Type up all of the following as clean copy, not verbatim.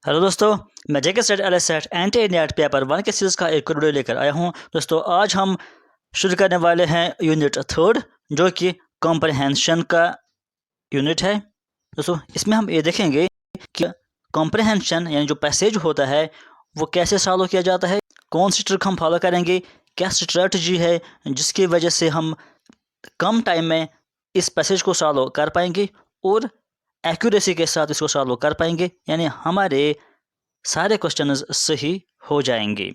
Hello दोस्तों, मैं JK SET L S SET anti NET paper 1 के सीरीज़ का एक और वीडियो लेकर आया हूं। दोस्तों, आज हम शुरू करने वाले हैं यूनिट थर्ड, जो कि कॉम्प्रहेंशन का यूनिट है। दोस्तों, इसमें हम ये देखेंगे कि कॉम्प्रहेंशन यानी जो पैसेज होता है वो कैसे सॉल्व किया जाता है, कौन सी ट्रिक हम फॉलो करेंगे, क्या स्ट्रेटजी है जिसकी वजह से हम कम टाइम में इस पैसेज को सॉल्व कर पाएंगे और एक्यूरेसी के साथ इसको सॉल्व कर पाएंगे, यानी हमारे सारे क्वेश्चंस सही हो जाएंगे।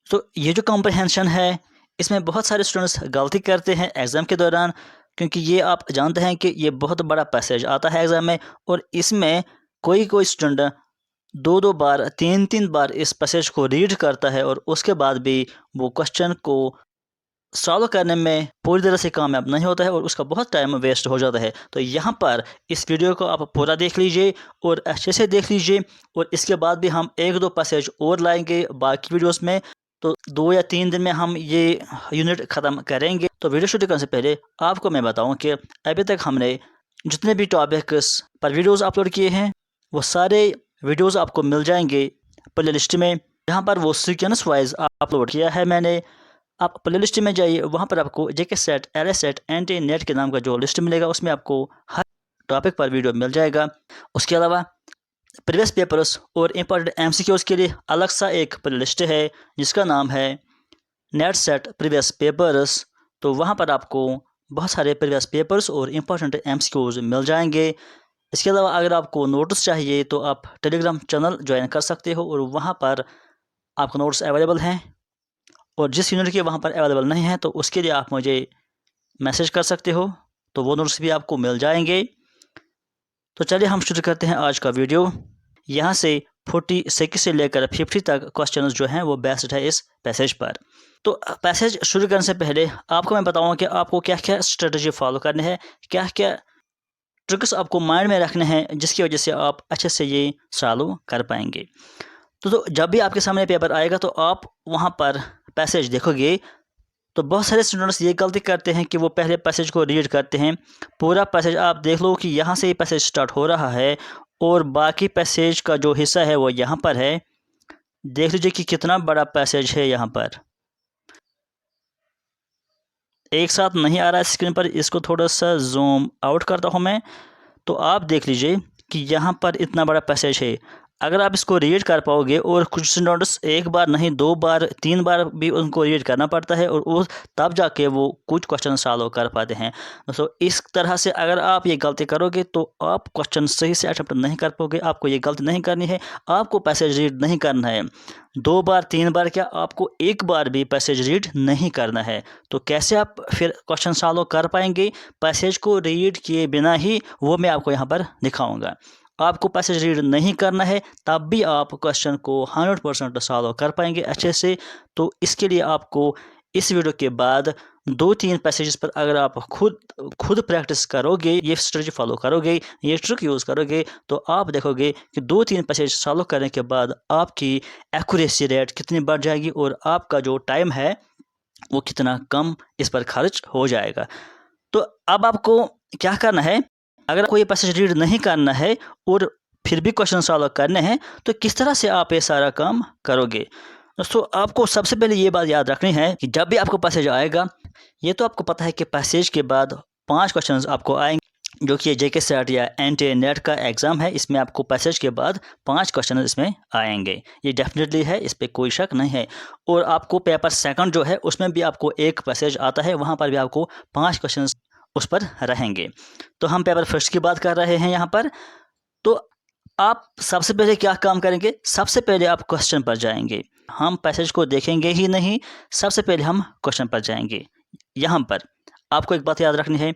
तो ये जो कॉम्प्रहेंशन है, इसमें बहुत सारे स्टूडेंट्स गलती करते हैं एग्ज़ाम के दौरान, क्योंकि ये आप जानते हैं कि ये बहुत बड़ा पैसेज आता है एग्ज़ाम में, और इसमें कोई कोई स्टूडेंट दो दो बार तीन तीन बार इस पैसेज को रीड करता है और उसके बाद भी वो क्वेश्चन को सॉल्व करने में पूरी तरह से कामयाब नहीं होता है और उसका बहुत टाइम वेस्ट हो जाता है। तो यहाँ पर इस वीडियो को आप पूरा देख लीजिए और अच्छे से देख लीजिए, और इसके बाद भी हम एक दो पैसेज और लाएंगे बाकी वीडियोस में। तो 2 या 3 दिन में हम ये यूनिट ख़त्म करेंगे। तो वीडियो शुरू करने से पहले आपको मैं बताऊँ कि अभी तक हमने जितने भी टॉपिक्स पर वीडियोज़ अपलोड किए हैं वो सारे वीडियोज़ आपको मिल जाएंगे प्ले लिस्ट में। यहाँ पर वो सीक्वेंस वाइज अपलोड किया है मैंने। आप प्ले लिस्ट में जाइए, वहाँ पर आपको JK SET L S SET anti NET के नाम का जो लिस्ट मिलेगा उसमें आपको हर टॉपिक पर वीडियो मिल जाएगा। उसके अलावा प्रीवियस पेपर्स और इम्पोर्टेंट एमसीक्यूज़ के लिए अलग सा एक प्ले लिस्ट है जिसका नाम है नेट सेट प्रीवियस पेपर्स। तो वहाँ पर आपको बहुत सारे प्रीवियस पेपर्स और इम्पोर्टेंट एमसीक्यूज़ मिल जाएंगे। इसके अलावा अगर आपको नोट्स चाहिए तो आप टेलीग्राम चैनल ज्वाइन कर सकते हो और वहाँ पर आपको नोट्स अवेलेबल हैं, और जिस यूनिट के वहाँ पर अवेलेबल नहीं है तो उसके लिए आप मुझे मैसेज कर सकते हो, तो वो नोट्स भी आपको मिल जाएंगे। तो चलिए हम शुरू करते हैं आज का वीडियो। यहाँ से 46 से लेकर 50 तक क्वेश्चंस जो हैं वो बेस्ड है इस पैसेज पर। तो पैसेज शुरू करने से पहले आपको मैं बताऊँगा कि आपको क्या क्या स्ट्रेटजी फॉलो करनी है, क्या क्या ट्रिक्स आपको माइंड में रखने हैं जिसकी वजह से आप अच्छे से ये सॉल्व कर पाएंगे। तो जब भी आपके सामने पेपर आएगा तो आप वहाँ पर पैसेज देखोगे, तो बहुत सारे स्टूडेंट्स ये गलती करते हैं कि वो पहले पैसेज को रीड करते हैं। पूरा पैसेज आप देख लो कि यहाँ से ही पैसेज स्टार्ट हो रहा है और बाकी पैसेज का जो हिस्सा है वो यहाँ पर है। देख लीजिए कि कितना बड़ा पैसेज है यहाँ पर। एक साथ नहीं आ रहा है स्क्रीन पर, इसको थोड़ा सा जूम आउट करता हूँ मैं। तो आप देख लीजिए कि यहाँ पर इतना बड़ा पैसेज है। अगर आप इसको रीड कर पाओगे, और कुछ स्टूडेंट्स एक बार नहीं 2 बार 3 बार भी उनको रीड करना पड़ता है और उस तब जाके वो कुछ क्वेश्चन सॉल्व कर पाते हैं। तो इस तरह से अगर आप ये गलती करोगे तो आप क्वेश्चन सही से अटेम्प्ट नहीं कर पाओगे। आपको ये गलती नहीं करनी है, आपको पैसेज रीड नहीं करना है 2 बार 3 बार, क्या आपको एक बार भी पैसेज रीड नहीं करना है। तो कैसे आप फिर क्वेश्चन सॉल्व कर पाएंगे पैसेज को रीड किए बिना ही, वो मैं आपको यहाँ पर दिखाऊंगा। आपको पैसेज रीड नहीं करना है तब भी आप क्वेश्चन को 100% सॉल्व कर पाएंगे अच्छे से। तो इसके लिए आपको इस वीडियो के बाद 2-3 पैसेजेस पर अगर आप खुद प्रैक्टिस करोगे, ये स्ट्रेटजी फॉलो करोगे, ये ट्रिक यूज़ करोगे, तो आप देखोगे कि 2-3 पैसेज सॉल्व करने के बाद आपकी एक्यूरेसी रेट कितनी बढ़ जाएगी और आपका जो टाइम है वो कितना कम इस पर खर्च हो जाएगा। तो अब आपको क्या करना है, अगर आपको ये पैसेज रीड नहीं करना है और फिर भी क्वेश्चन सॉल्व करने हैं, तो किस तरह से आप ये सारा काम करोगे। दोस्तों, आपको सबसे पहले ये बात याद रखनी है कि जब भी आपको पैसेज आएगा, ये तो आपको पता है कि पैसेज के बाद 5 क्वेश्चंस आपको आएंगे, जो कि जेके सेट या एंटी नेट का एग्ज़ाम है। इसमें आपको पैसेज के बाद 5 क्वेश्चन इसमें आएंगे, ये डेफिनेटली है, इस पर कोई शक नहीं है। और आपको पेपर सेकंड जो है उसमें भी आपको एक पैसेज आता है, वहाँ पर भी आपको 5 क्वेश्चन उस पर रहेंगे। तो हम पेपर फर्स्ट की बात कर रहे हैं यहाँ पर। तो आप सबसे पहले क्या काम करेंगे, सबसे पहले आप क्वेश्चन पर जाएंगे। हम पैसेज को देखेंगे ही नहीं, सबसे पहले हम क्वेश्चन पर जाएंगे। यहाँ पर आपको एक बात याद रखनी है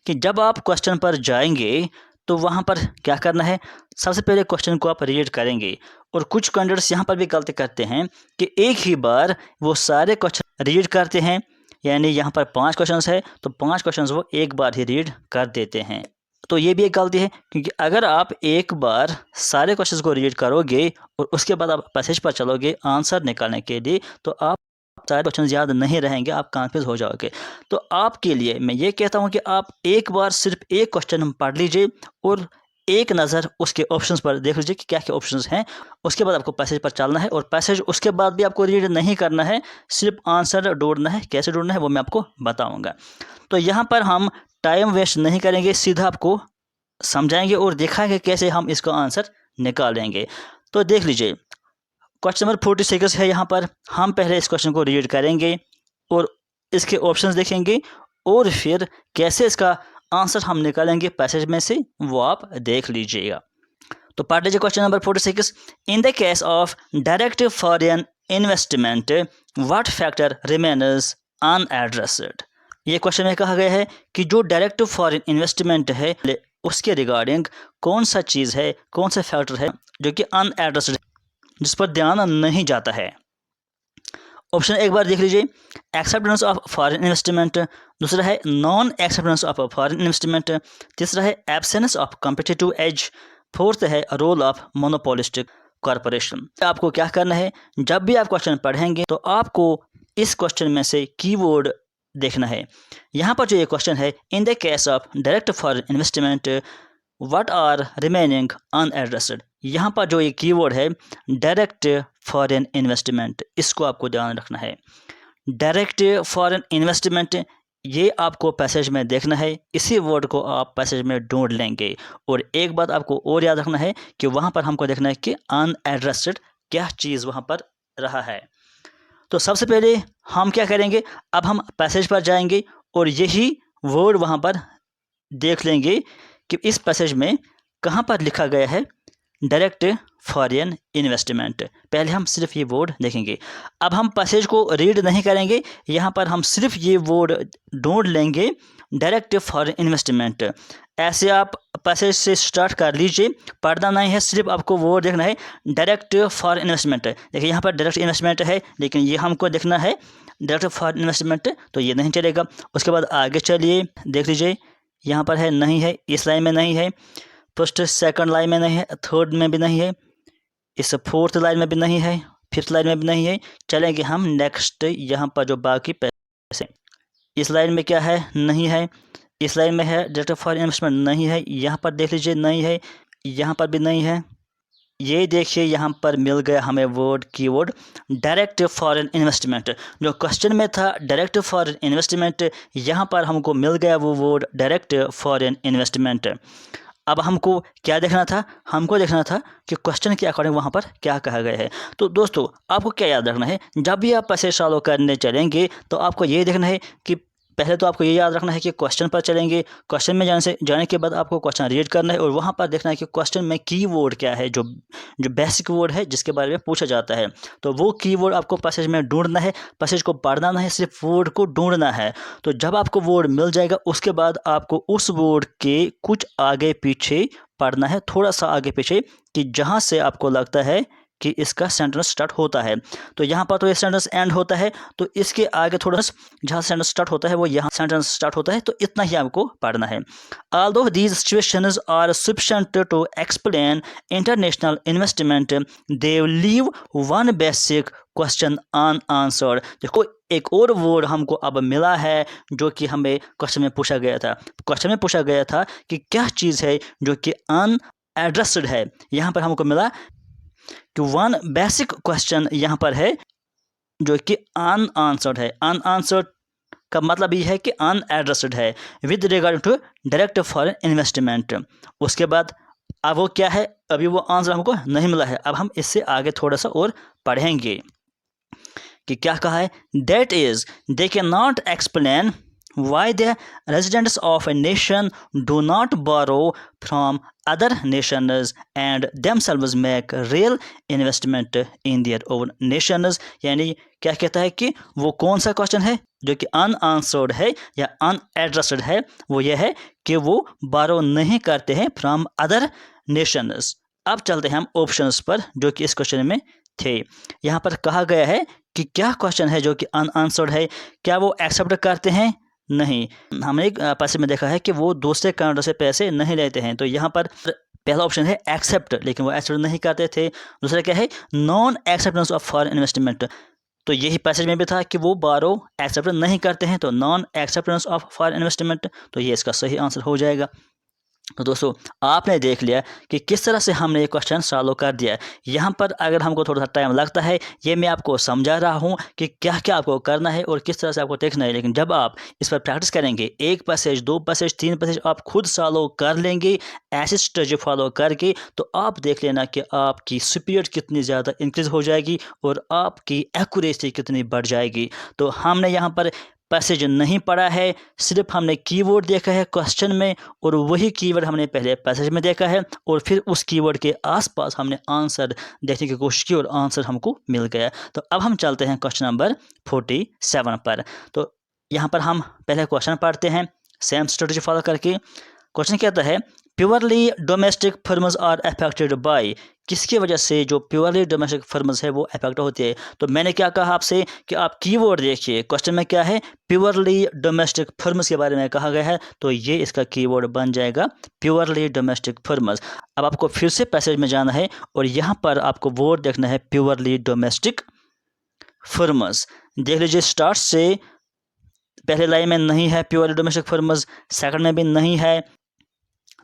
कि जब आप क्वेश्चन पर जाएंगे तो वहाँ पर क्या करना है, सबसे पहले क्वेश्चन को आप रीड करेंगे। और कुछ कैंडिडेट्स यहाँ पर भी गलती करते हैं कि एक ही बार वो सारे क्वेश्चन रीड करते हैं, यानी यहाँ पर 5 क्वेश्चंस है तो 5 क्वेश्चंस वो एक बार ही रीड कर देते हैं। तो ये भी एक गलती है, क्योंकि अगर आप एक बार सारे क्वेश्चंस को रीड करोगे और उसके बाद आप पैसेज पर चलोगे आंसर निकालने के लिए, तो आप सारे क्वेश्चन याद नहीं रहेंगे, आप कन्फ्यूज हो जाओगे। तो आपके लिए मैं ये कहता हूँ कि आप एक बार सिर्फ एक क्वेश्चन पढ़ लीजिए और एक नज़र उसके ऑप्शंस पर देख लीजिए कि क्या क्या ऑप्शंस हैं। उसके बाद आपको पैसेज पर चलना है और पैसेज उसके बाद भी आपको रीड नहीं करना है, सिर्फ आंसर ढूंढना है। कैसे ढूंढना है वो मैं आपको बताऊंगा। तो यहाँ पर हम टाइम वेस्ट नहीं करेंगे, सीधा आपको समझाएंगे और दिखाएंगे कैसे हम इसका आंसर निकालेंगे। तो देख लीजिए क्वेश्चन नंबर 46 है। यहाँ पर हम पहले इस क्वेश्चन को रीड करेंगे और इसके ऑप्शंस देखेंगे और फिर कैसे इसका आंसर हम निकालेंगे पैसेज में से, वो आप देख लीजिएगा। तो पढ़ लीजिए question number 46। In the case of direct foreign investment what factor remains unaddressed. ये क्वेश्चन में कहा गया है कि जो डायरेक्ट फॉरेन इन्वेस्टमेंट है उसके रिगार्डिंग कौन सा चीज़ है, कौन सा फैक्टर है जो कि अनएड्रेस्ड, जिस पर ध्यान नहीं जाता है। ऑप्शन एक बार देख लीजिए, एक्सेप्टेंस ऑफ फॉरेन इन्वेस्टमेंट, दूसरा है non acceptance of foreign investment, तीसरा है absence of competitive as, fourth है रोल ऑफ मोनोपोलिस्टिक कॉरपोरेशन। आपको क्या करना है, जब भी आप क्वेश्चन पढ़ेंगे तो आपको इस क्वेश्चन में से कीवर्ड देखना है। यहाँ पर जो ये क्वेश्चन है, in the case of direct foreign investment what are remaining unaddressed, यहाँ पर जो ये कीवर्ड है डायरेक्ट फॉरेन इन्वेस्टमेंट, इसको आपको ध्यान रखना है। डायरेक्ट फॉरेन इन्वेस्टमेंट ये आपको पैसेज में देखना है, इसी वर्ड को आप पैसेज में ढूंढ लेंगे। और एक बात आपको और याद रखना है कि वहाँ पर हमको देखना है कि अनएड्रेस्ड क्या चीज़ वहाँ पर रहा है। तो सबसे पहले हम क्या करेंगे, अब हम पैसेज पर जाएंगे और यही वर्ड वहाँ पर देख लेंगे कि इस पैसेज में कहाँ पर लिखा गया है डायरेक्ट फॉरेन इन्वेस्टमेंट। पहले हम सिर्फ ये वर्ड देखेंगे। अब हम पैसेज को रीड नहीं करेंगे, यहाँ पर हम सिर्फ ये वर्ड ढूंढ लेंगे, डायरेक्ट फॉरेन इन्वेस्टमेंट। ऐसे आप पैसेज से स्टार्ट कर लीजिए, पढ़ना नहीं है, सिर्फ आपको वर्ड देखना है डायरेक्ट फॉरेन इन्वेस्टमेंट। देखिए यहाँ पर डायरेक्ट इन्वेस्टमेंट है, लेकिन ये हमको देखना है डायरेक्ट फॉरेन इन्वेस्टमेंट, तो ये नहीं चलेगा। उसके बाद आगे चलिए, देख लीजिए यहाँ पर है, नहीं है, इस लाइन में नहीं है, फर्स्ट सेकंड लाइन में नहीं है, थर्ड में भी नहीं है, इस फोर्थ लाइन में भी नहीं है, फिफ्थ लाइन में भी नहीं है। चलेंगे हम नेक्स्ट, यहाँ पर जो बाकी पैसे, इस लाइन में क्या है, नहीं है, इस लाइन में है डायरेक्ट फॉरेन इन्वेस्टमेंट, नहीं है, यहाँ पर देख लीजिए नहीं है, यहाँ पर भी नहीं है। ये देखिए यहाँ पर मिल गया हमें word keyword direct foreign investment. जो क्वेश्चन में था डायरेक्ट फॉरेन इन्वेस्टमेंट, यहाँ पर हमको मिल गया वो वर्ड डायरेक्ट फॉरेन इन्वेस्टमेंट। अब हमको क्या देखना था, हमको देखना था कि क्वेश्चन के अकॉर्डिंग वहाँ पर क्या कहा गया है। तो दोस्तों आपको क्या याद रखना है, जब भी आप पैसे सॉल्व करने चलेंगे तो आपको ये देखना है कि पहले तो आपको ये याद रखना है कि क्वेश्चन पर चलेंगे, क्वेश्चन में जाने के बाद आपको क्वेश्चन रीड करना है और वहाँ पर देखना है कि क्वेश्चन में कीवर्ड क्या है, जो बेसिक वर्ड है जिसके बारे में पूछा जाता है। तो वो कीवर्ड आपको पैसेज में ढूंढना है, पैसेज को पढ़ना नहीं, सिर्फ वर्ड को ढूंढना है। तो जब आपको वर्ड मिल जाएगा उसके बाद आपको उस वर्ड के कुछ आगे पीछे पढ़ना है, थोड़ा सा आगे पीछे, कि जहाँ से आपको लगता है कि इसका सेंटेंस स्टार्ट होता है। तो यहाँ पर तो ये सेंटेंस एंड होता है, तो इसके आगे थोड़ा सा जहाँ सेंटेंस स्टार्ट होता है वो यहाँ सेंटेंस स्टार्ट होता है, तो इतना ही आपको पढ़ना है। Although these situations are sufficient to explain international investment, they leave one basic question unanswered। देखो एक और वर्ड हमको अब मिला है जो कि हमें क्वेश्चन में पूछा गया था। क्वेश्चन में पूछा गया था कि क्या चीज़ है जो कि अनएड्रेस्ड है, यहाँ पर हमको मिला कि वन बेसिक क्वेश्चन यहाँ पर है जो कि अनआंसर्ड है। अनआंसर्ड का मतलब ये है कि अनएड्रेस्ड है with regard to direct foreign investment. उसके बाद अब वो क्या है, अभी वो आंसर हमको नहीं मिला है। अब हम इससे आगे थोड़ा सा और पढ़ेंगे कि क्या कहा है। That is they can not explain why the residents of a nation do not borrow from other nations and themselves make real investment in their own nations। यानी क्या कहता है कि वो कौन सा क्वेश्चन है जो कि अनआंसर्ड है या अनएड्रेस्ड है, वो ये है कि वो बारो नहीं करते हैं फ्रॉम अदर नेशंस। अब चलते हैं हम ऑप्शंस पर जो कि इस क्वेश्चन में थे। यहाँ पर कहा गया है कि क्या क्वेश्चन है जो कि अनआंसर्ड है, क्या वो एक्सेप्ट करते हैं, नहीं। हमने एक पैसे में देखा है कि वो दूसरे कंट्री से पैसे नहीं लेते हैं, तो यहाँ पर पहला ऑप्शन है एक्सेप्ट, लेकिन वो एक्सेप्ट नहीं करते थे। दूसरा क्या है, non acceptance of foreign investment, तो यही पैसेज में भी था कि वो बारो एक्सेप्ट नहीं करते हैं, तो non acceptance of foreign investment, तो ये इसका सही आंसर हो जाएगा। तो दोस्तों आपने देख लिया कि किस तरह से हमने ये क्वेश्चन सॉल्व कर दिया। यहाँ पर अगर हमको थोड़ा सा टाइम लगता है, ये मैं आपको समझा रहा हूँ कि क्या क्या आपको करना है और किस तरह से आपको देखना है, लेकिन जब आप इस पर प्रैक्टिस करेंगे, 1 पैसेज 2 पैसेज 3 पैसेज आप खुद सॉल्व कर लेंगे ऐसे स्ट्रेटजी फॉलो करके, तो आप देख लेना कि आपकी स्पीड कितनी ज़्यादा इंक्रीज़ हो जाएगी और आपकी एक्यूरेसी कितनी बढ़ जाएगी। तो हमने यहाँ पर पैसेज नहीं पढ़ा है, सिर्फ हमने कीवर्ड देखा है क्वेश्चन में और वही कीवर्ड हमने पहले पैसेज में देखा है और फिर उस कीवर्ड के आसपास हमने आंसर देखने की कोशिश की और आंसर हमको मिल गया। तो अब हम चलते हैं क्वेश्चन नंबर 47 पर। तो यहाँ पर हम पहले क्वेश्चन पढ़ते हैं सेम स्ट्रेटजी फॉलो करके। क्वेश्चन कहता है purely domestic firms are affected by, किसकी वजह से जो प्योरली डोमेस्टिक फर्म्स है वो अफेक्ट होती है। तो मैंने क्या कहा आपसे कि आप कीवर्ड देखिए, क्वेश्चन में क्या है, प्योरली डोमेस्टिक फर्म्स के बारे में कहा गया है, तो ये इसका कीवर्ड बन जाएगा प्योरली डोमेस्टिक फर्म्स। अब आपको फिर से पैसेज में जाना है और यहाँ पर आपको वर्ड देखना है प्योरली डोमेस्टिक फर्म्स। देख लीजिए स्टार्ट से पहले लाइन में नहीं है प्योरली डोमेस्टिक फर्म्स, सेकंड में भी नहीं है,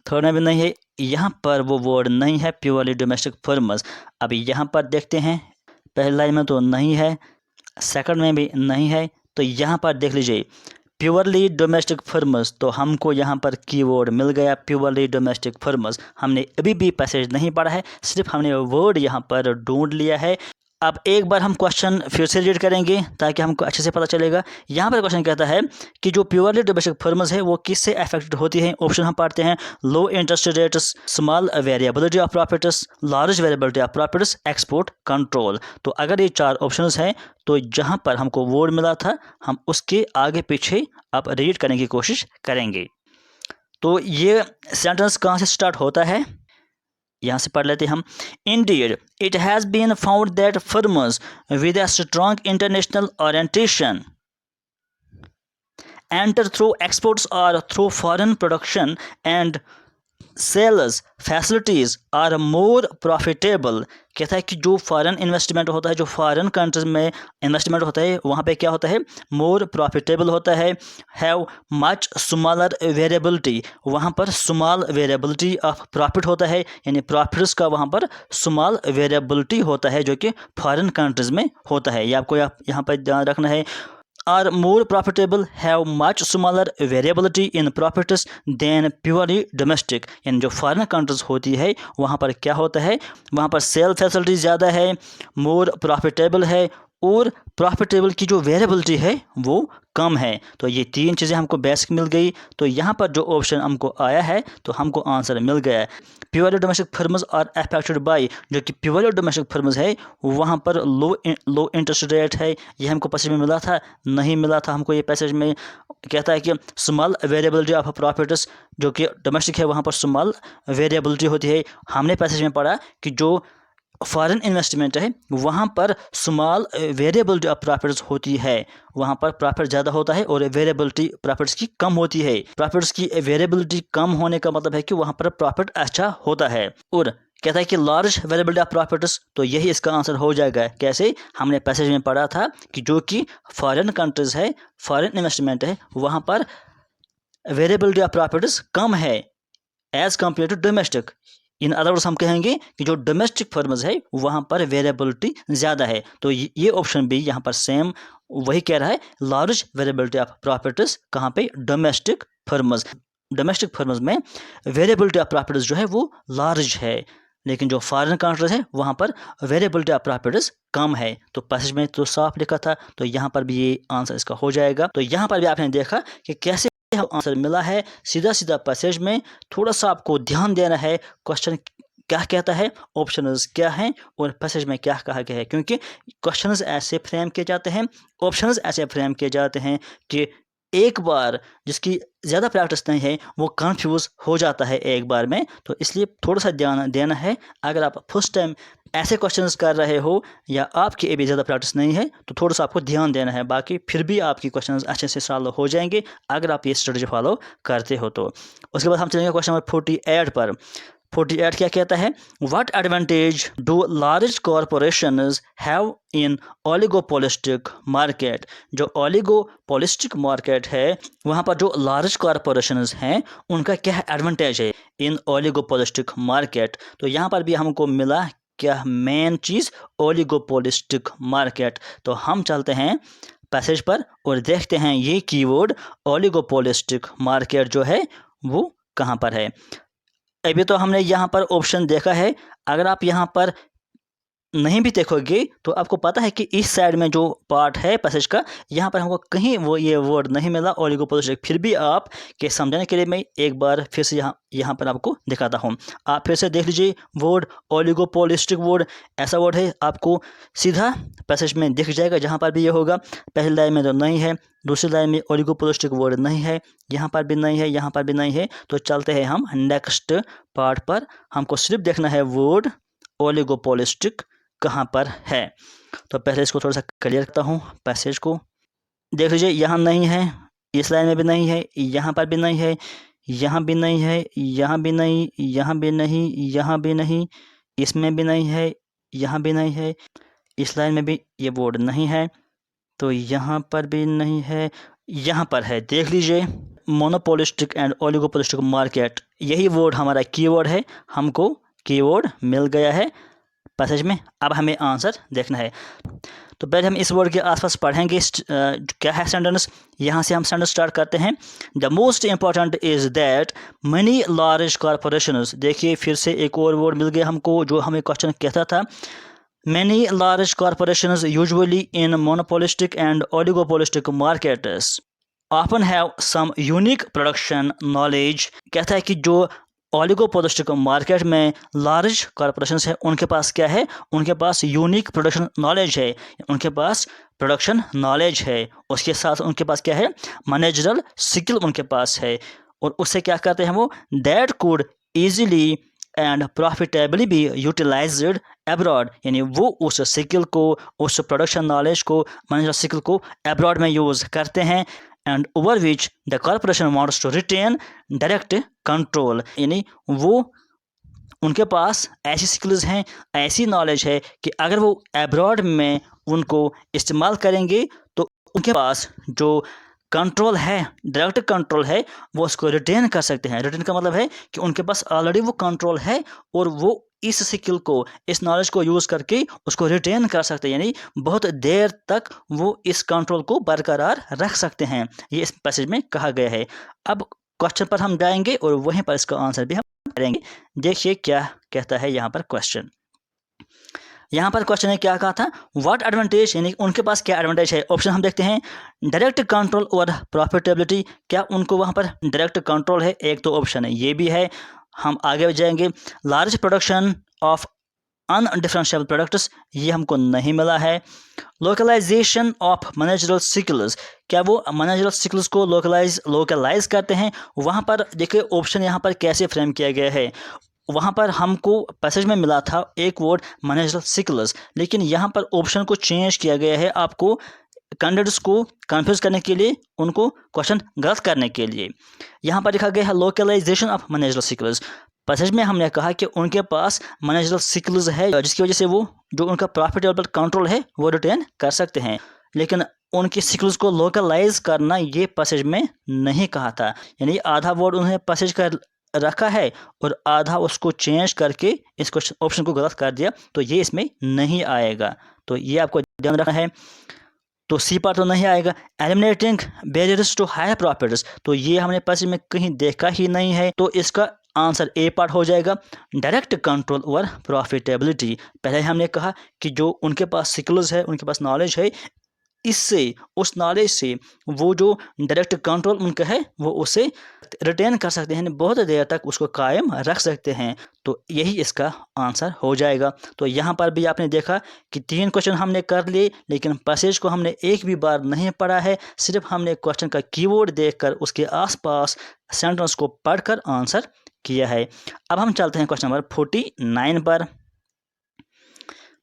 थर्ड में भी नहीं है, यहाँ पर वो वर्ड नहीं है प्योरली डोमेस्टिक फर्म्स। अभी यहाँ पर देखते हैं पहली लाइन में तो नहीं है, सेकंड में भी नहीं है, तो यहाँ पर देख लीजिए प्योरली डोमेस्टिक फर्म्स, तो हमको यहाँ पर कीवर्ड मिल गया प्योरली डोमेस्टिक फर्म्स। हमने अभी भी पैसेज नहीं पढ़ा है, सिर्फ हमने वर्ड यहाँ पर ढूंढ लिया है। अब एक बार हम क्वेश्चन फिर से रीड करेंगे ताकि हमको अच्छे से पता चलेगा। यहाँ पर क्वेश्चन कहता है कि जो प्योरली डोमेस्टिक फर्म्स है वो किससे अफेक्टेड होती है। ऑप्शन हम पढ़ते हैं लो interest rates, small variability of profits, large variability of profits, export control. तो अगर ये 4 ऑप्शंस हैं तो जहाँ पर हमको वर्ड मिला था हम उसके आगे पीछे आप रीड करने की कोशिश करेंगे। तो ये सेंटेंस कहाँ से स्टार्ट होता है, यहाँ से पढ़ लेते हैं हम। Indeed, it has been found that firms with a strong international orientation enter through exports or through foreign production and sales facilities are more profitable. कहता है कि जो फॉरेन इन्वेस्टमेंट होता है, जो फॉरेन कंट्रीज में इन्वेस्टमेंट होता है, वहाँ पे क्या होता है, मोर प्रॉफिटेबल होता है। हैव मच स्मॉलर वेरिएबिलिटी, वहाँ पर स्मॉल वेरिएबिलिटी ऑफ प्रॉफिट होता है, यानी प्रॉफिट्स का वहाँ पर स्मॉल वेरिएबिलिटी होता है जो कि फॉरेन कंट्रीज में होता है। ये आपको यहाँ पर ध्यान रखना है। are more profitable, have much smaller variability in profits than purely domestic। यानी जो फॉरेन कंट्रीज होती है वहाँ पर क्या होता है, वहाँ पर सेल फैसिलिटी ज़्यादा है, मोर प्रॉफिटेबल है और प्रॉफिटेबल की जो वेरिएबिलिटी है वो कम है। तो ये 3 चीज़ें हमको बेसिक मिल गई। तो यहाँ पर जो ऑप्शन हमको आया है तो हमको आंसर मिल गया है। Purely domestic firms are affected by, जो कि प्योरली डोमेस्टिक फर्म्स है वहाँ पर लो इंटरेस्ट रेट है। ये हमको पैसेज में मिला था, नहीं मिला था हमको। ये पैसेज में कहता है कि स्मॉल वेरिएबिलिटी ऑफ प्रॉफिट्स, जो कि डोमेस्टिक है वहाँ पर स्मॉल वेरिएबिलिटी होती है। हमने पैसेज में पढ़ा कि जो फॉरेन इन्वेस्टमेंट है वहाँ पर स्मॉल वेरिएबिलिटी ऑफ प्रॉफिट्स होती है, वहाँ पर प्रॉफिट ज़्यादा होता है और वेरिएबिलिटी प्रॉफिट्स की कम होती है। प्रॉफिट्स की वेरिएबिलिटी कम होने का मतलब है कि वहाँ पर प्रॉफिट अच्छा होता है। और कहता है कि लार्ज वेरिएबिलिटी ऑफ प्रॉफिट्स, तो यही इसका आंसर हो जाएगा। कैसे, हमने पैसेज में पढ़ा था कि जो कि फॉरेन कंट्रीज है, फॉरेन इन्वेस्टमेंट है, वहाँ पर वेरिएबिलिटी ऑफ प्रॉफिट्स कम है as compare to domestic. In other words हम कहेंगे कि जो डोमेस्टिक फर्म्स है वहाँ पर वेरिएबिलिटी ज़्यादा है। तो ये ऑप्शन भी यहाँ पर सेम वही कह रहा है, लार्ज वेरिएबिलिटी ऑफ प्रॉफिट्स कहाँ पे, डोमेस्टिक फर्म्स। डोमेस्टिक फर्म्स में वेरिएबिलिटी ऑफ प्रॉफिट्स जो है वो लार्ज है, लेकिन जो फॉरेन कंट्रीज है वहाँ पर वेरिएबिलिटी ऑफ प्रॉफिट्स कम है। तो पैसेज में तो साफ लिखा था, तो यहाँ पर भी ये आंसर इसका हो जाएगा। तो यहाँ पर भी आपने देखा कि कैसे आंसर मिला है, सीधा सीधा पैसेज में। थोड़ा सा आपको ध्यान देना है क्वेश्चन क्या कहता है, ऑप्शंस क्या हैं और पैसेज में क्या कहा गया है, क्योंकि क्वेश्चंस ऐसे फ्रेम किए जाते हैं, ऑप्शंस ऐसे फ्रेम किए जाते हैं कि एक बार जिसकी ज़्यादा प्रैक्टिस नहीं है वो कंफ्यूज हो जाता है एक बार में। तो इसलिए थोड़ा सा ध्यान देना है। अगर आप फर्स्ट टाइम ऐसे क्वेश्चंस कर रहे हो या आपकी अभी ज़्यादा प्रैक्टिस नहीं है तो थोड़ा सा आपको ध्यान देना है, बाकी फिर भी आपकी क्वेश्चंस अच्छे से सॉल्व हो जाएंगे अगर आप ये स्ट्रेटजी फॉलो करते हो तो। उसके बाद हम चलेंगे क्वेश्चन नंबर 48 पर। 48 क्या कहता है, what advantage do large corporations have in oligopolistic market. जो ओलिगोपोलिस्टिक मार्केट है वहाँ पर जो लार्ज कॉरपोरेशंस हैं उनका क्या एडवांटेज है इन ओलिगोपोलिस्टिक मार्केट। तो यहाँ पर भी हमको मिला क्या मेन चीज़, ओलिगोपोलिस्टिक मार्केट। तो हम चलते हैं पैसेज पर और देखते हैं ये कीवर्ड ओलिगोपोलिस्टिक मार्केट जो है वो कहाँ पर है। अभी तो हमने यहाँ पर ऑप्शन देखा है, अगर आप यहाँ पर नहीं भी देखोगे तो आपको पता है कि इस साइड में जो पार्ट है पैसेज का, यहाँ पर हमको कहीं वो ये वर्ड नहीं मिला ओलिगोपोलिस्टिक। फिर भी आप के समझाने के लिए मैं एक बार फिर से यहाँ पर आपको दिखाता हूँ। आप फिर से देख लीजिए वर्ड ओलिगोपोलिस्टिक, वर्ड ऐसा वर्ड है आपको सीधा पैसेज में दिख जाएगा। जहाँ पर भी ये होगा, पहली लाइन में तो नहीं है, दूसरी लाइन में ओलिगोपोलिस्टिक वर्ड नहीं है, यहाँ पर भी नहीं है, यहाँ पर भी नहीं है। तो चलते हैं हम नेक्स्ट पार्ट पर। हमको सिर्फ देखना है वर्ड ओलिगोपोलिस्टिक कहाँ पर है। तो पहले इसको थोड़ा सा क्लियर करता हूँ पैसेज को। देख लीजिए यहाँ नहीं है, इस लाइन में भी नहीं है, यहाँ पर भी नहीं है, यहाँ भी नहीं है, यहाँ भी नहीं, यहाँ भी नहीं, यहाँ भी नहीं, इसमें भी नहीं है, यहाँ भी नहीं है, इस लाइन में भी ये वर्ड नहीं है, तो यहाँ पर भी नहीं है, यहाँ पर है। देख लीजिए मोनोपोलिस्टिक एंड ओलिगोपोलिस्टिक मार्केट, यही वर्ड हमारा कीवर्ड है। हमको कीवर्ड मिल गया है पैसेज में। अब हमें आंसर देखना है। तो पहले हम इस वर्ड के आसपास पढ़ेंगे क्या है सेंटेंस। यहाँ से हम सेंटेंस स्टार्ट करते हैं। The most important is that money large corporations. देखिए फिर से एक और वर्ड मिल गया हमको जो हमें क्वेश्चन कहता था। Many large corporations, usually in monopolistic and oligopolistic markets, often have some unique production knowledge। कहता है कि जो ओलिगोपोलिस्टिक मार्केट में लार्ज कॉरपोरेशंस है उनके पास क्या है, उनके पास यूनिक प्रोडक्शन नॉलेज है, उनके पास प्रोडक्शन नॉलेज है। उसके साथ उनके पास क्या है, मैनेजरल स्किल उनके पास है। और उससे क्या करते हैं वो, that could easily and profitably be utilized abroad. यानी वो उस स्किल को, उस प्रोडक्शन नॉलेज को, मैनेजरल स्किल को एब्रॉड में यूज़ करते हैं। And over which the corporation wants to retain direct control. यानी वो उनके पास ऐसी स्किल्स हैं, ऐसी नॉलेज है कि अगर वो एब्रॉड में उनको इस्तेमाल करेंगे तो उनके पास जो कंट्रोल है, डायरेक्ट कंट्रोल है, वो उसको रिटेन कर सकते हैं। रिटेन का मतलब है कि उनके पास ऑलरेडी वो कंट्रोल है और वो इस स्किल को, इस नॉलेज को यूज़ करके उसको रिटेन कर सकते हैं। यानी बहुत देर तक वो इस कंट्रोल को बरकरार रख सकते हैं। ये इस पैसेज में कहा गया है। अब क्वेश्चन पर हम जाएंगे और वहीं पर इसका आंसर भी हम करेंगे। देखिए क्या कहता है यहाँ पर क्वेश्चन। यहाँ पर क्वेश्चन ने क्या कहा था, व्हाट एडवांटेज, यानी उनके पास क्या एडवांटेज है। ऑप्शन हम देखते हैं, डायरेक्ट कंट्रोल और प्रॉफिटेबिलिटी। क्या उनको वहाँ पर डायरेक्ट कंट्रोल है, एक तो ऑप्शन है, ये भी है। हम आगे जाएंगे, लार्ज प्रोडक्शन ऑफ अनडिफरेंशिएबल प्रोडक्ट्स, ये हमको नहीं मिला है। लोकलाइजेशन ऑफ मैनेजरल स्किल्स, क्या वो मैनेजरल स्किल्स को लोकलाइज करते हैं। वहाँ पर देखिए ऑप्शन यहाँ पर कैसे फ्रेम किया गया है। वहाँ पर हमको पैसेज में मिला था एक वर्ड मैनेजरल स्किल्स, लेकिन यहाँ पर ऑप्शन को चेंज किया गया है आपको कैंडिडेट्स को कंफ्यूज करने के लिए, उनको क्वेश्चन गलत करने के लिए। यहाँ पर लिखा गया है localization of managerial skills. Passage में हमने कहा कि उनके पास मैनेजरल स्किल्स है जिसकी वजह से वो जो उनका प्रॉफिटेबल कंट्रोल है वो रिटेन कर सकते हैं, लेकिन उनकी स्किल्स को लोकलाइज करना ये पैसेज में नहीं कहा था। यानी आधा वर्ड उन्हें पैसेज का रखा है और आधा उसको चेंज करके इस क्वेश्चन ऑप्शन को गलत कर दिया, तो ये इसमें नहीं आएगा। तो ये आपको ध्यान रखना है। तो सी पार्ट तो नहीं आएगा। Eliminating barriers to higher profits, तो ये हमने पैसेज में कहीं देखा ही नहीं है, तो इसका आंसर ए पार्ट हो जाएगा, डायरेक्ट कंट्रोल ओवर प्रॉफिटेबिलिटी। पहले हमने कहा कि जो उनके पास स्किल्स है, उनके पास नॉलेज है, इससे, उस नॉलेज से वो जो डायरेक्ट कंट्रोल उनका है वो उसे रिटेन कर सकते हैं, बहुत देर तक उसको कायम रख सकते हैं। तो यही इसका आंसर हो जाएगा। तो यहाँ पर भी आपने देखा कि 3 क्वेश्चन हमने कर लिए, लेकिन पैसेज को हमने एक भी बार नहीं पढ़ा है, सिर्फ हमने क्वेश्चन का कीवर्ड देखकर उसके आसपास सेंटेंस को पढ़कर आंसर किया है। अब हम चलते हैं क्वेश्चन नंबर 49 पर।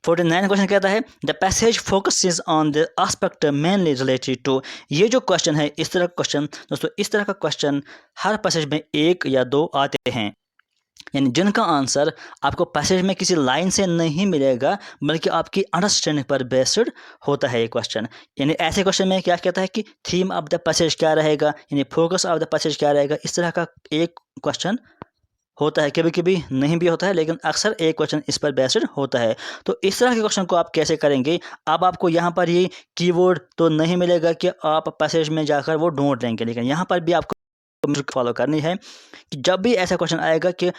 49 क्वेश्चन कहता है, the passage focuses on the aspect mainly related to. ये जो क्वेश्चन है, इस तरह का क्वेश्चन दोस्तों, इस तरह का क्वेश्चन हर पैसेज में 1 या 2 आते हैं। यानी जिनका आंसर आपको पैसेज में किसी लाइन से नहीं मिलेगा बल्कि आपकी अंडरस्टैंडिंग पर बेस्ड होता है ये क्वेश्चन। यानी ऐसे क्वेश्चन में क्या कहता है कि थीम ऑफ द पैसेज क्या रहेगा, यानी फोकस ऑफ द पैसेज क्या रहेगा, इस तरह का एक क्वेश्चन होता है। कभी कभी नहीं भी होता है लेकिन अक्सर एक क्वेश्चन इस पर बेस्ड होता है। तो इस तरह के क्वेश्चन को आप कैसे करेंगे, अब आपको यहाँ पर ये कीवर्ड तो नहीं मिलेगा कि आप पैसेज में जाकर वो ढूंढ लेंगे, लेकिन यहाँ पर भी आपको फॉलो करनी है कि जब भी ऐसा क्वेश्चन आएगा कि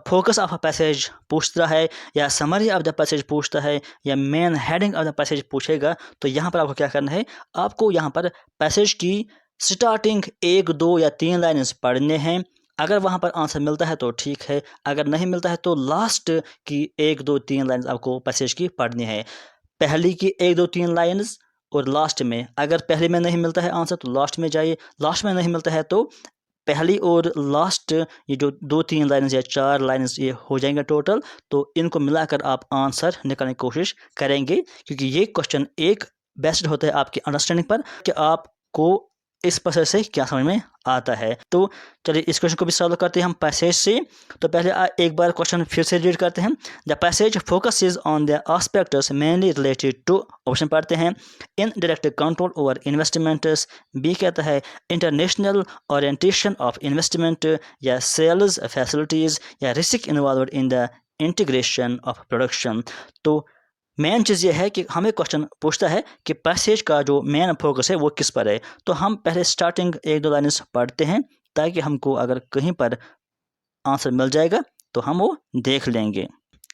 फोकस ऑफ अ पैसेज पूछता है या समरी ऑफ द पैसेज पूछता है या main heading of the passage पूछेगा, तो यहाँ पर आपको क्या करना है, आपको यहाँ पर पैसेज की स्टार्टिंग 1, 2 या 3 लाइन्स पढ़ने हैं। अगर वहाँ पर आंसर मिलता है तो ठीक है, अगर नहीं मिलता है तो लास्ट की 1, 2, 3 लाइन्स आपको पैसेज की पढ़नी है। पहली की 1, 2, 3 लाइन्स और लास्ट में, अगर पहले में नहीं मिलता है आंसर तो लास्ट में जाइए, लास्ट में नहीं मिलता है तो पहली और लास्ट, ये जो 2-3 लाइन्स या 4 लाइन्स ये हो जाएंगे टोटल, तो इनको मिलाकर आप आंसर निकालने की कोशिश करेंगे। क्योंकि ये क्वेश्चन एक बेस्ड होता है आपकी अंडरस्टैंडिंग पर कि आपको इस पैसेज से क्या समझ में आता है। तो चलिए इस क्वेश्चन को भी सॉल्व करते हैं हम पैसेज से। तो पहले एक बार क्वेश्चन फिर से रीड करते हैं। The passage focuses on the aspects mainly related to, option पढ़ते हैं, indirect control over investments, B कहता है इंटरनेशनल ओरिएंटेशन ऑफ इन्वेस्टमेंट या सेल्स फैसिलिटीज़ या risk involved in the integration of production. तो मेन चीज़ ये है कि हमें क्वेश्चन पूछता है कि पैसेज का जो मेन फोकस है वो किस पर है। तो हम पहले स्टार्टिंग 1-2 लाइन्स पढ़ते हैं ताकि हमको अगर कहीं पर आंसर मिल जाएगा तो हम वो देख लेंगे।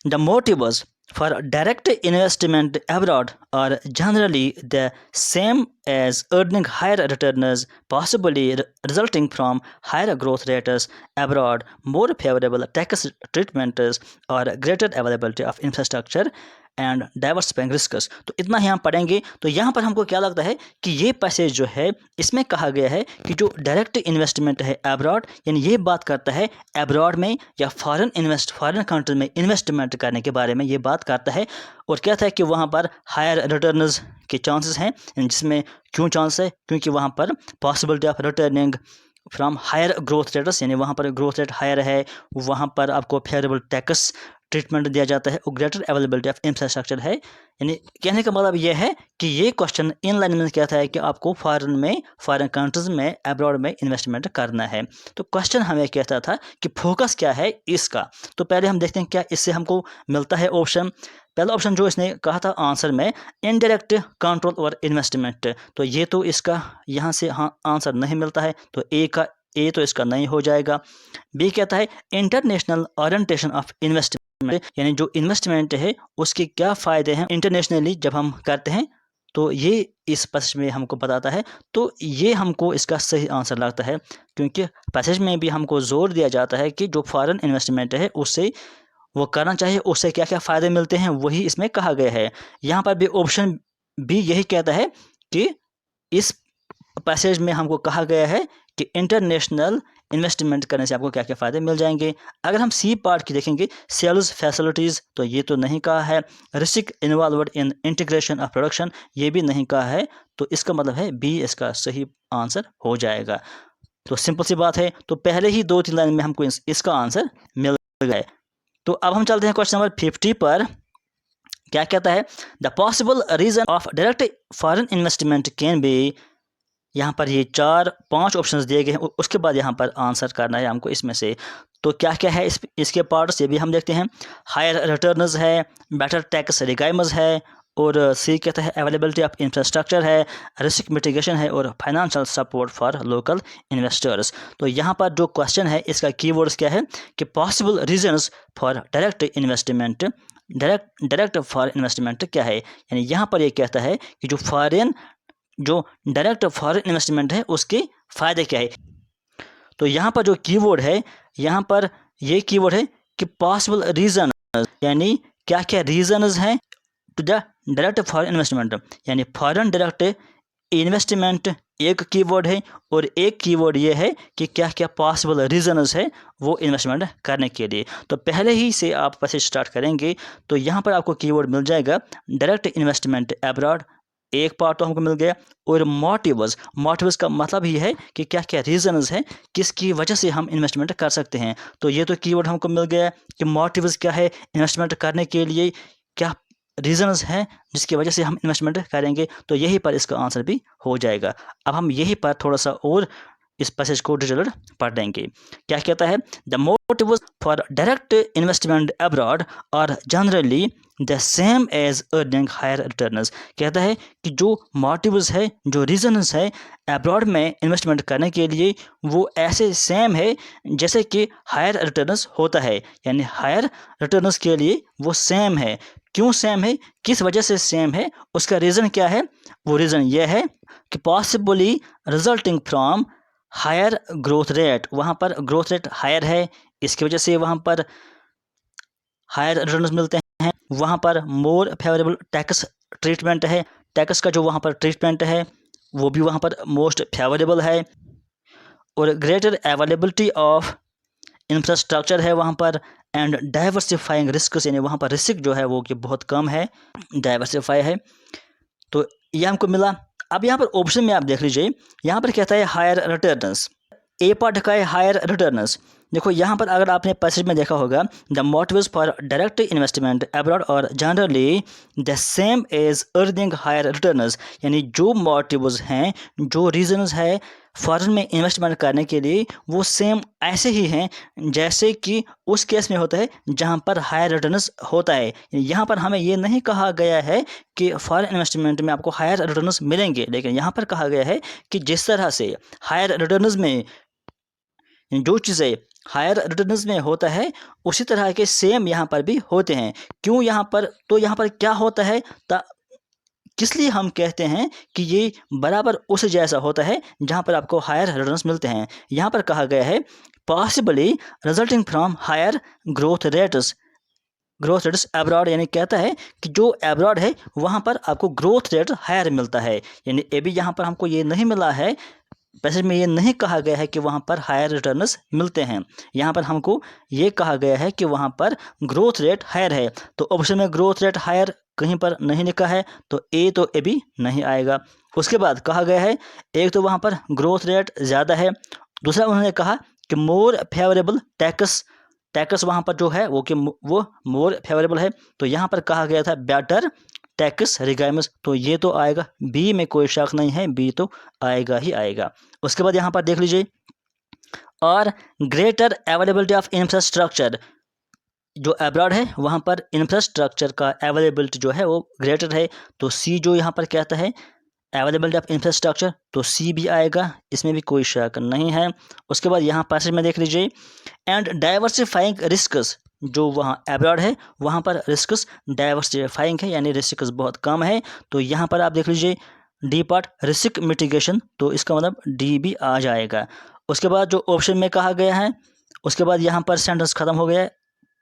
The motives for direct investment abroad are generally the same as earning higher returns, possibly resulting from higher growth rates abroad, more favorable tax treatments, or greater availability of infrastructure and diversifying risks. तो इतना ही हम पढ़ेंगे। तो यहाँ पर हमको क्या लगता है कि ये पैसेज जो है इसमें कहा गया है कि जो डायरेक्ट इन्वेस्टमेंट है अब्रॉड, यानी ये बात करता है अब्रॉड में या फॉरेन कंट्री में इन्वेस्टमेंट करने के बारे में ये बात करता है। और कहता है कि वहाँ पर हायर रिटर्न्स के चांसेस हैं, जिसमें क्यों चांस है, क्योंकि वहाँ पर possibility of returning from higher growth rates, यानी वहाँ पर ग्रोथ रेट हायर है, वहाँ पर आपको फेवरेबल टैक्स ट्रीटमेंट दिया जाता है और ग्रेटर अवेलेबिलिटी ऑफ इंफ्रास्ट्रक्चर है। यानी कहने का मतलब ये है कि ये क्वेश्चन इन लाइन में कहता है कि आपको फॉरेन कंट्रीज में अब्रॉड में इन्वेस्टमेंट करना है। तो क्वेश्चन हमें कहता था कि फोकस क्या है इसका। तो पहले हम देखते हैं क्या इससे हमको मिलता है ऑप्शन। पहला ऑप्शन जो इसने कहा था आंसर में, इनडायरेक्ट कंट्रोल ओवर इन्वेस्टमेंट, तो ये तो इसका यहाँ से हाँ आंसर नहीं मिलता है, तो ए तो इसका नहीं हो जाएगा। बी कहता है इंटरनेशनल ओरिएंटेशन ऑफ इन्वेस्टमेंट, यानी जो इन्वेस्टमेंट है उसके क्या फ़ायदे हैं इंटरनेशनली जब हम करते हैं, तो ये इस पैसेज में हमको बताता है। तो ये हमको इसका सही आंसर लगता है, क्योंकि पैसेज में भी हमको जोर दिया जाता है कि जो फॉरेन इन्वेस्टमेंट है उससे वो करना चाहिए, उससे क्या क्या फ़ायदे मिलते हैं वही इसमें कहा गया है। यहाँ पर भी ऑप्शन बी यही कहता है कि इस पैसेज में हमको कहा गया है कि इंटरनेशनल इन्वेस्टमेंट करने से आपको क्या क्या फ़ायदे मिल जाएंगे। अगर हम सी पार्ट की देखेंगे, सेल्स फैसिलिटीज़, तो ये तो नहीं कहा है। Risk involved in integration of production, ये भी नहीं कहा है। तो इसका मतलब है बी इसका सही आंसर हो जाएगा। तो सिंपल सी बात है। तो पहले ही 2-3 लाइन में हमको इसका आंसर मिल गया। तो अब हम चलते हैं क्वेश्चन नंबर 50 पर। क्या कहता है, the possible reason of direct foreign investment can be, यहाँ पर ये 4-5 ऑप्शंस दिए गए हैं, उसके बाद यहाँ पर आंसर करना है हमको इसमें से। तो क्या क्या है इसके पार्ट्स ये भी हम देखते हैं। हायर रिटर्न्स है, बेटर टैक्स रिगाइम्स है, और सी कहता है अवेलेबिलिटी ऑफ इंफ्रास्ट्रक्चर है, रिस्क मिटिगेशन है, और financial support for local investors. तो यहाँ पर जो क्वेश्चन है इसका कीवर्ड्स क्या है कि possible reasons for direct investment, direct for investment क्या है, यानी यहाँ पर ये कहता है कि जो डायरेक्ट फॉरेन इन्वेस्टमेंट है उसके फ़ायदे क्या है। तो यहाँ पर जो कीवर्ड है, यहाँ पर ये कीवर्ड है कि पॉसिबल रीजन, यानी क्या क्या रीजन्स हैं to the direct foreign investment, यानी फॉरेन डायरेक्ट इन्वेस्टमेंट एक कीवर्ड है, और एक कीवर्ड ये है कि क्या क्या पॉसिबल रीजन्स है वो इन्वेस्टमेंट करने के लिए। तो पहले ही से आप पैसे स्टार्ट करेंगे तो यहाँ पर आपको कीवर्ड मिल जाएगा डायरेक्ट इन्वेस्टमेंट अब्रॉड, एक पार्ट तो हमको मिल गया। और मोटिव्स का मतलब ही है कि क्या क्या रीजंस है, किसकी वजह से हम इन्वेस्टमेंट कर सकते हैं। तो ये तो कीवर्ड हमको मिल गया कि मोटिव्स क्या है, इन्वेस्टमेंट करने के लिए क्या रीजंस हैं जिसकी वजह से हम इन्वेस्टमेंट करेंगे। तो यही पर इसका आंसर भी हो जाएगा। अब हम यही पर थोड़ा सा और इस पैसेज को डिटेल्ड पढ़ लेंगे। क्या कहता है, the motives for direct investment abroad are generally the same as earning higher returns. कहता है कि जो मोटिव्स है, जो रीजंस है अब्रॉड में इन्वेस्टमेंट करने के लिए, वो ऐसे सेम है जैसे कि हायर रिटर्न्स होता है। यानी हायर रिटर्न्स के लिए वो सेम है। क्यों सेम है, किस वजह से सेम है, उसका रीज़न क्या है? वो रीज़न ये है कि possibly resulting from higher growth rate, वहाँ पर ग्रोथ रेट हायर है, इसकी वजह से वहाँ पर हायर रिटर्न्स मिलते हैं। वहाँ पर मोर फेवरेबल टैक्स ट्रीटमेंट है, टैक्स का जो वहाँ पर ट्रीटमेंट है वो भी वहाँ पर मोस्ट फेवरेबल है। और ग्रेटर अवेलेबिलिटी ऑफ इंफ्रास्ट्रक्चर है वहाँ पर। एंड डाइवर्सिफाइंग रिस्क, यानी वहाँ पर रिस्क जो है वो कि बहुत कम है, डाइवर्सिफाई है। तो ये हमको मिला। अब यहाँ पर ऑप्शन में आप देख लीजिए, यहाँ पर कहता है हायर रिटर्न्स, ए पार्ट का है हायर रिटर्न्स। देखो यहाँ पर अगर आपने पैसेज में देखा होगा, the motives for direct investment abroad और generally the same as earning higher returns, यानी जो मोटिव्स हैं, जो रीजंस है फॉरेन में इन्वेस्टमेंट करने के लिए, वो सेम ऐसे ही हैं जैसे कि उस केस में होता है जहाँ पर हायर रिटर्न्स होता है। यहाँ पर हमें ये नहीं कहा गया है कि फॉरेन इन्वेस्टमेंट में आपको हायर रिटर्न्स मिलेंगे, लेकिन यहाँ पर कहा गया है कि जिस तरह से हायर रिटर्न्स में जो चीज़ें हायर रिटर्न्स में होता है उसी तरह के सेम यहाँ पर भी होते हैं। क्यों यहाँ पर, तो यहाँ पर क्या होता है, किस लिए हम कहते हैं कि ये बराबर उस जैसा होता है जहाँ पर आपको हायर रिटर्न्स मिलते हैं। यहाँ पर कहा गया है possibly resulting from higher growth rates abroad, यानी कहता है कि जो अब्रॉड है वहाँ पर आपको ग्रोथ रेट हायर मिलता है। यानी ये भी यहाँ पर हमको ये नहीं मिला है, पैसेज में ये नहीं कहा गया है कि वहाँ पर हायर रिटर्न्स मिलते हैं। यहाँ पर हमको ये कहा गया है कि वहाँ पर ग्रोथ रेट हायर है। तो ऑप्शन में ग्रोथ रेट हायर कहीं पर नहीं लिखा है, तो ए भी नहीं आएगा। उसके बाद कहा गया है एक तो वहाँ पर ग्रोथ रेट ज़्यादा है, दूसरा उन्होंने कहा कि मोर फेवरेबल टैक्स वहाँ पर जो है वो मोर फेवरेबल है। तो यहाँ पर कहा गया था बेटर टैक्स रिगाइमस, तो ये तो आएगा, बी में कोई शक नहीं है, बी तो आएगा ही आएगा। उसके बाद यहाँ पर देख लीजिए, और ग्रेटर अवेलेबिलिटी ऑफ इंफ्रास्ट्रक्चर, जो अब्रॉड है वहाँ पर इंफ्रास्ट्रक्चर का अवेलेबिलिटी जो है वो ग्रेटर है। तो सी जो यहाँ पर कहता है अवेलेबिलिटी ऑफ इंफ्रास्ट्रक्चर, तो सी भी आएगा, इसमें भी कोई शक नहीं है। उसके बाद यहाँ पैसेज में देख लीजिए, एंड डाइवर्सिफाइंग रिस्क्स, जो वहाँ अब्रॉड है वहाँ पर रिस्क्स डाइवर्सिफाइंग है, यानी रिस्क्स बहुत कम है। तो यहाँ पर आप देख लीजिए डी पार्ट रिस्क मिटिगेशन, तो इसका मतलब डी भी आ जाएगा। उसके बाद जो ऑप्शन में कहा गया है, उसके बाद यहाँ पर सेंटेंस खत्म हो गया है,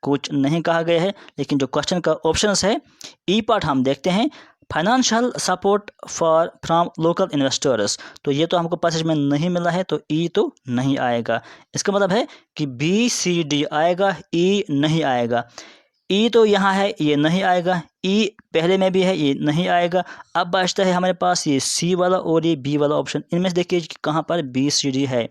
कुछ नहीं कहा गया है। लेकिन जो क्वेश्चन का ऑप्शंस है, ई पार्ट हम देखते हैं, financial support for from local investors, तो ये तो हमको पैसेज में नहीं मिला है, तो ई तो नहीं आएगा। इसका मतलब है कि बी सी डी आएगा, ई नहीं आएगा। ई तो यहाँ है, ये नहीं आएगा, ई पहले में भी है, ये नहीं आएगा। अब बचता है हमारे पास ये सी वाला और ये बी वाला ऑप्शन। इनमें से देखिए कि कहाँ पर बी सी डी है,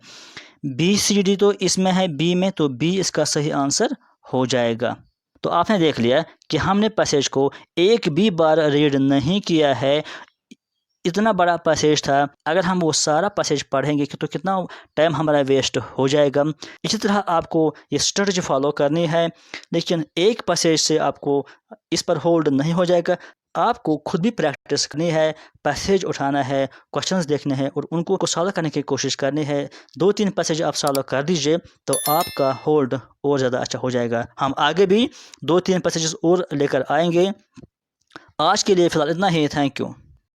बी सी डी तो इसमें है बी में, तो बी इसका सही आंसर हो जाएगा। तो आपने देख लिया कि हमने पैसेज को एक भी बार रीड नहीं किया है, इतना बड़ा पैसेज था। अगर हम वो सारा पैसेज पढ़ेंगे तो कितना टाइम हमारा वेस्ट हो जाएगा। इसी तरह आपको ये स्ट्रेटजी फॉलो करनी है, लेकिन एक पैसेज से आपको इस पर होल्ड नहीं हो जाएगा। आपको खुद भी प्रैक्टिस करनी है, पैसेज उठाना है, क्वेश्चंस देखने हैं और उनको सॉल्व करने की कोशिश करनी है। 2-3 पैसेज आप सॉल्व कर दीजिए तो आपका होल्ड और ज़्यादा अच्छा हो जाएगा। हम आगे भी 2-3 पैसेजेस और लेकर आएंगे। आज के लिए फ़िलहाल इतना ही, थैंक यू।